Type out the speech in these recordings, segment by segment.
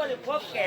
நமது போக்கே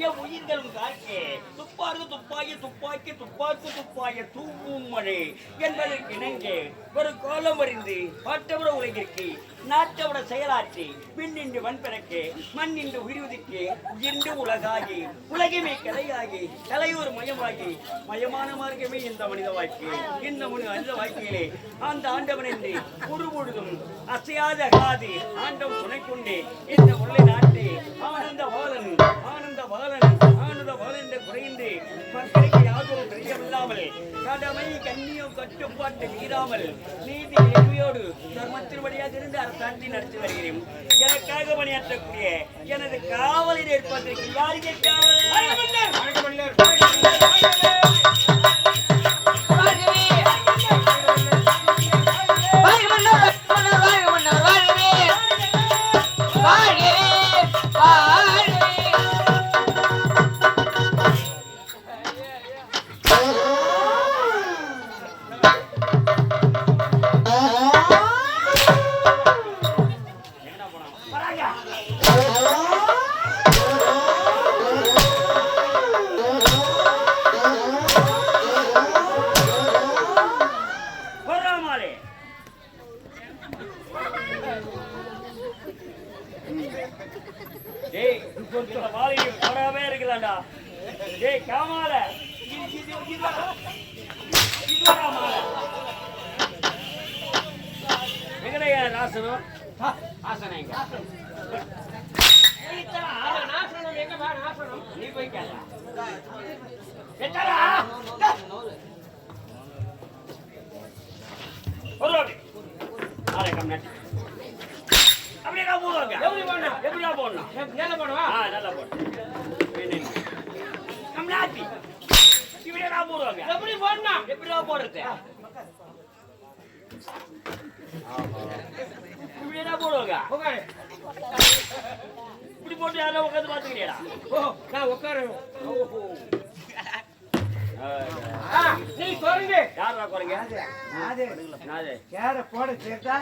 என் உயிர்களும் காக்கே துப்பாருக்கு துப்பாக்கி துப்பாக்கி துப்பாக்கு துப்பாய தூக்கும் மழை என்பதற்கு இணங்கே ஒரு கோலம் அறிந்து பாட்டவர உலகிற்கு நாட்டவர செயலாற்றி விண்ணின்று வன்பிறக்கு மண்ணின்று உயிர்வுதிக்கு உயிர்ந்து உலகாகி உலகமே கலையாகி கலையூர் மயமாகி மயமான மார்க்கமே இந்த மனித வாழ்க்கை இந்த மனித வாழ்க்கையிலே அந்த ஆண்டவன் என்று ஒரு பொழுதும் அசையாத அகாது ஆண்டவன் துணை கொண்டு இந்த முறை நாட்டி ஆனந்த பாலன் ஆனந்த பாலன் ஆனந்த பாலன் என்று குறைந்து மக்களுக்கு யாரும் தெரியவில்லாமல் கடமை கண்ணியம் கட்டுப்பாட்டு மீறாமல் நீதி நெறியோடு தர்மத்தின்படியாக இருந்து அரசாட்சி நடத்தி வருகிறேன். எனக்காக பணியாற்றக்கூடிய எனது காவலில் ஏற்பதற்கு யாருக்கு காவல்? நீ போய் கேளா அப்படியே போடுவாங்க. எப்படியா போடணும்? நல்லா போடுவா. நல்லா போடு. கம்னாட்டி இப்படியா போடுவாங்க. எப்படி போடணும்? எப்படியா போடுறது? இப்படியா போடுவாங்க. இப்படி போட்டு யாரும் உட்காந்து பாத்துக்கிறியா? நான் உட்காருவேன். நீ குறைங்க. யாரா குறைங்க? சேர போட சேர்த்தா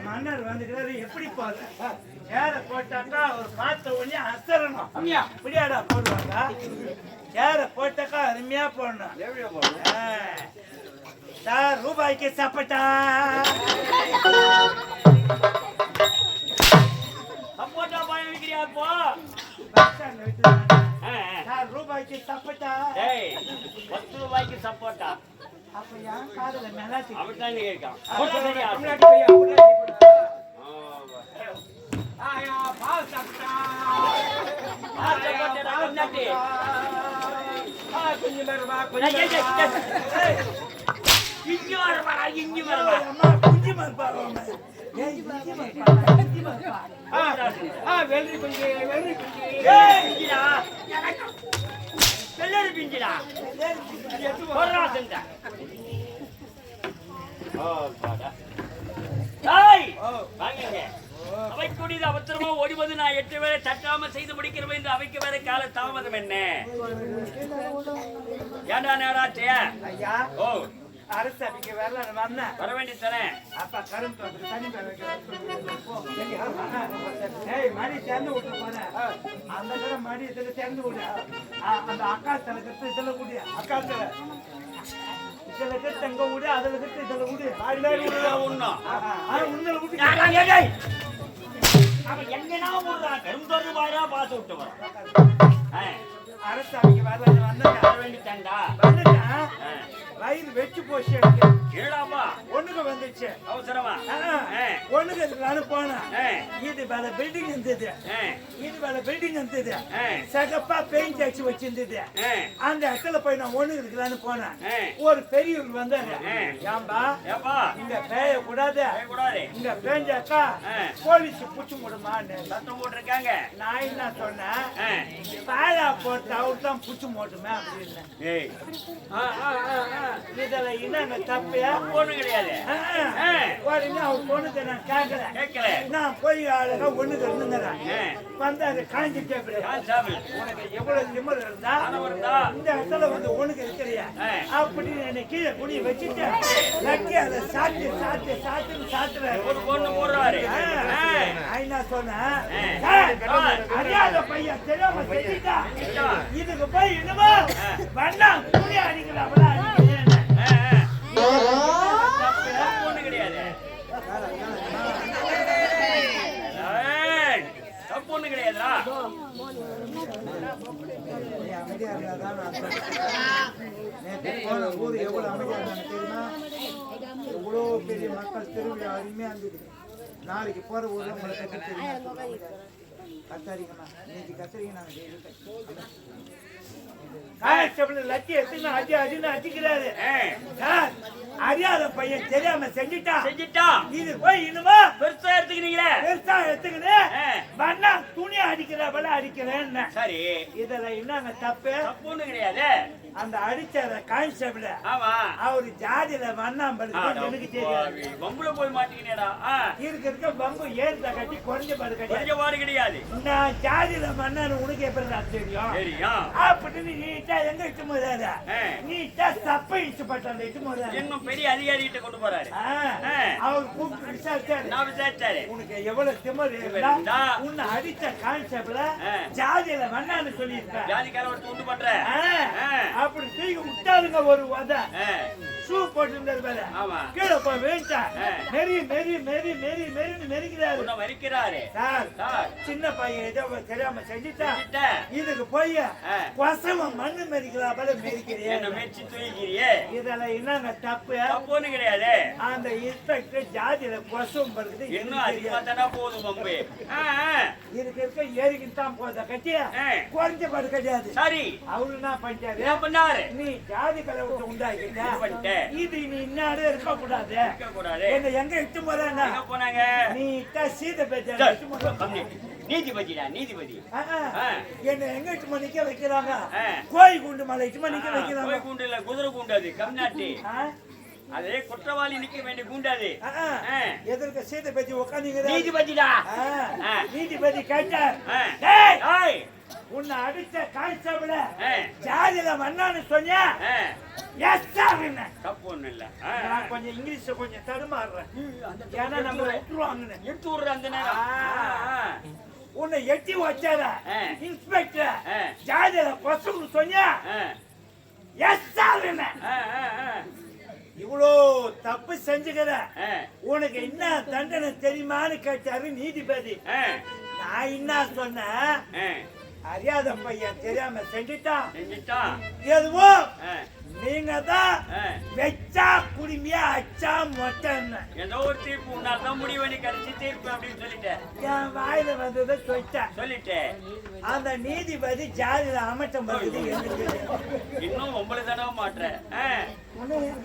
மன்னர் வந்துக்கிறாரு. எப்படி போற சேர போட்டாக்கா ஒரு பார்த்த உடனே அசரணும். இப்படியாடா போடுவாங்க. சேர போட்டாக்கா அருமையா போடணும். எப்படியா போடணும்? சார் ரூபாய்க்கு சப்பட்டா சப்போட்டா பாய் விக்கிறியா? இப்போ ரூபாய்க்கு சப்போட்டா 10 ரூபாய்க்கு சப்போட்டா. அப்ப ஏன் காதல மேலாச்சி அப்படிதான் கேட்கான். வெள்ளரி குஞ்சு வெள்ளரி வெள்ளரி பிஞ்சிடா அவைக்குடியது அவசரமா ஓடிவது நான் 8 வேளை தட்டாம செய்து முடிக்கிறவன் என்று அவைக்கு வேற கால தாமதம் என்ன? ஏண்டா நேராச்சே? ஓ அரசபிக்கு வர வேண்டியதானே? அப்ப கரும்பு தண்ணி மடி சேர்ந்து விட்டு போன அந்த கடை மடி இதுல சேர்ந்து விடு. அந்த அக்கா தலைக்கு இதுல விடு. அக்கா தலை இதுல கட்டு எங்க விடு, அதுல கட்டு இதுல விடு. ஒண்ணும் உன்னல விட்டு அவன் எங்கன்னா விடுறான். கரும்பு வாரா பார்த்து விட்டு வரான். அரசாமிக்கு வர வேண்டித்தாண்டா. வயிறு வெச்சு போச்சு. கேடாப்பா ஒண்ணுக்கு வந்துச்சு அவசரமா. ஒண்ணுக்கு போனா இது வேற பில்டிங் இருந்தது. இது வேற பில்டிங் இருந்தது. சகப்பா பெயிண்ட் அடிச்சு வச்சிருந்தது. அந்த இடத்துல போய் நான் ஒண்ணு இருக்கலான்னு போனேன். ஒரு பெரியவர் வந்தாரு. ஏம்பா இங்க பேய கூடாது, இங்க பேஞ்சாக்கா போலீஸ் புடிச்சு முடுமான்னு சத்தம் போட்டிருக்காங்க. நான் என்ன சொன்னேன்? பேயா போட்டு அவர் தான் புடிச்சு போட்டுமே அப்படின்னு. இதுல என்ன தப்பையா பொண்ணு கிடையாது. உடனே அவர் பொண்ணுக்கு நான் கேட்கல. நான் போய் அழகா ஒண்ணுக்கு இருந்துங்கிறேன். வந்து அதை காஞ்சிட்டே உனக்கு எவ்வளவு திமிர் இருந்தா இந்த இடத்துல வந்து ஒண்ணுக்கு இருக்கிறியா அப்படின்னு என்னை கீழே குடி வச்சுட்டு லக்கி அதை சாத்துறேன். ஒரு பொண்ணு போடுறாரு. ஐயா சொன்னேன் அறியாத பையன் தெரியாம செஞ்சுட்டா இதுக்கு போய் இனிமே வண்ணா துணி அடிக்கிறாங்களா பொண்ணு கிடையாது. பொண்ணு கிடையாதுடா. அமைதியா இருந்தாதான் ஊர் எவ்வளவு அமைதியா இருந்தாங்க தெரியுமா? எவ்வளோ பெரிய மக்கள் திருவிழா அருமையா இருந்தது. நாளைக்கு போற ஊர்ல உங்களை கட்டி தெரியும் கத்தாரிங்கண்ணா இன்னைக்கு கத்துறீங்க லட்சி எடுத்து அடிக்கிறாரு. அறியாத பையன் தெரியாம செஞ்சுட்டா இது போய் இனிமே பெருசா எடுத்துக்கிறீங்களே. பெருசா எடுத்துக்கிட்டு வண்ணா துணி அடிக்கிறவள அடிக்கிறேன்னு. சரி இதுல என்னங்க தப்பு? தப்புன்னு கிடையாது. அந்த அடிச்ச கான்ஸ்டபிள் அவரு ஜாதியில வண்ணாம்பல் எனக்கு தெரியாது. பம்புல போய் மாட்டீங்கடா. இருக்க பம்பு ஏறுத கட்டி குறைஞ்ச பாடு கிடையாது. நான் ஜாதியில மண்ணான்னு உனக்கு எப்படி தெரியும்? அப்படின்னு நீட்டா எங்க இட்டு போதாத நீட்டா தப்ப இஷ்டப்பட்ட அந்த இட்டு போதா இன்னும் பெரிய அதிகாரி கிட்ட கொண்டு போறாரு. அவர் கூப்பிட்டு விசாரிச்சாரு. நான் விசாரிச்சாரு. உனக்கு எவ்வளவு திமிரு இருந்தா உன்னை அடிச்ச கான்ஸ்டபிள் ஜாதியில மண்ணான்னு சொல்லியிருக்க. ஜாதிக்கார ஒரு துண்டு பண்ற அப்படி தூக்கி விட்டாருங்க ஒரு வத ஷூ போட்டு கீழே போய் வேண்டா மெரிக்கிறாரு. சின்ன பையன் ஏதோ தெரியாம செஞ்சுட்டா இதுக்கு போய் கொசவ மண்ணு மெரிக்கிறாப்பல மெரிக்கிறியே. இதெல்லாம் என்னங்க தப்பு? தப்புன்னு கிடையாது. அந்த இன்ஸ்பெக்டர் ஜாதியில கொசவம் படுக்குது. இன்னும் அதிகமா தானே போதும் பம்பு. இருக்க ஏறிக்கிட்டு தான் போதா கட்டியா குறைஞ்ச பாடு கிடையாது. சரி அவரு என்ன பண்ணிட்டாரு? நீ ஜாதி கலவரத்தை உண்டாக்கிட்ட இது நீ இன்னாடு இருக்க கூடாது. என்ன எங்க இட்டு போறாங்க? நீ சீத பேச்ச நீதிபதி என்ன எங்க இட்டு நிக்க வைக்கிறாங்க? கோய் குண்டு மலை இட்டு நிக்க வைக்கிறாங்க. கோய் குண்டு இல்ல குதிரை குண்டாது கம்நாட்டி. அதே குற்றவாளி நிக்க வேண்டிய குண்டாது. எதற்கு சீத பேச்சு உட்காந்து நீதிபதிடா. நீதிபதி கேட்டார் உன்னை அடிச்ச கான்ஸ்டபிள் ஜாதியில மண்ணான்னு சொன்னியா? தப்பு ஒண்ணு இல்ல. நான் கொஞ்சம் இங்கிலீஷ் கொஞ்சம் தடுமாறுறேன். ஏன்னா நம்ம எடுத்து விடுற அந்த நேரம் உன்னை எட்டி வச்சார இன்ஸ்பெக்டர் ஜாதியில கொசம்னு சொன்னியா? இவ்வளோ தப்பு செஞ்சுக்கிற உனக்கு என்ன தண்டனை தெரியுமான்னு கேட்டாரு நீதிபதி. நான் என்ன சொன்னேன்? அறியாத பையன் தெரியாம செஞ்சுட்டான். எதுவோ நீங்க தான் வெச்சா குடிமையா அச்சா மொட்டன்னு ஏதோ ஒரு தீர்ப்பு உன்னால்தான் முடிவு கடைசி தீர்ப்பு அப்படின்னு சொல்லிட்டேன். என் வாயில வந்ததை சொல்லிட்டேன். அந்த நீதிபதி ஜாதியில அமைச்சம் வருது. இன்னும் உங்களை தானே மாற்றேன்.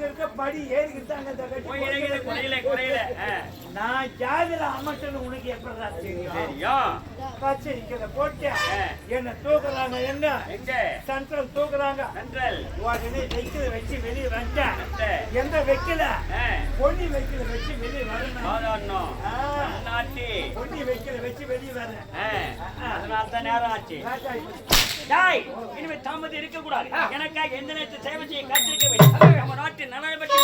இருக்க படி ஏறிக்கிட்டாங்க குறையில நான் ஜாதியில அமைச்சன்னு உனக்கு எப்படா தெரியும்? பச்சரிக்கையில போட்டு என்ன தூக்குறாங்க. எங்க சென்ட்ரல் தூக்குறாங்க. உடனே வெக்கில வச்சு வெளியே வந்துட்டேன். எந்த வெக்கில பொன்னி வெக்கில வச்சு வெளியே வரணும். பொன்னி வெக்கில வச்சு வெளியே வரேன். அதனால்தான் நேரம் ஆச்சு. இனிமே தாமதம் இருக்க கூடாது. எனக்காக எந்த நேரத்தை சேவை செய்ய காத்திருக்க வேண்டும். நம்ம நாட்டின் நலனை பற்றி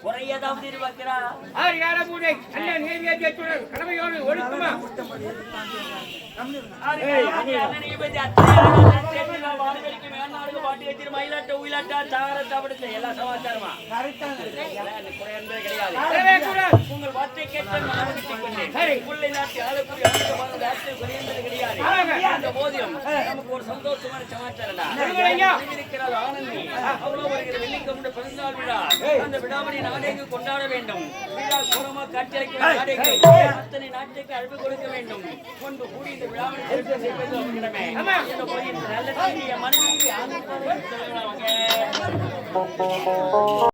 குறை ஏதாவது எதிர்பார்க்கிறா ஆர் யார பூனை அண்ணன் நீதியை கேட்கிறார் கடமையோடு ஒழுக்குமா அண்ணனை பத்தி அத்தனை வானவெளிக்கு மேல்நாடுக்கு பாட்டு வச்சிரு மயிலாட்ட உயிலாட்டா சாகர சாப்பிடுச்சு எல்லா சமாச்சாரமா குறை என்பது கிடையாது உங்கள் வார்த்தை கேட்டு மனதிட்டுக் கொண்டேன் புள்ளை நாட்டு ஆளக்கூடிய கிடையாது அந்த போதிலும் நமக்கு ஒரு சந்தோஷமான சமாச்சாரம் இருக்கிறார் ஆனந்தி அவ்வளவு வருகிற வெள்ளிக்கிழமை பிறந்தநாள் விழா அந்த விழாமணி நாடேங்கு கொண்டாட வேண்டும் விழா பூர்வமாக காட்சியளிக்க நாடேங்கு அத்தனை நாட்டுக்கு அழைப்பு கொடுக்க வேண்டும் கொண்டு கூடி இந்த விழாமணி சிறப்பு செய்வது அவர்களிடமே இந்த போய் நல்ல மனைவி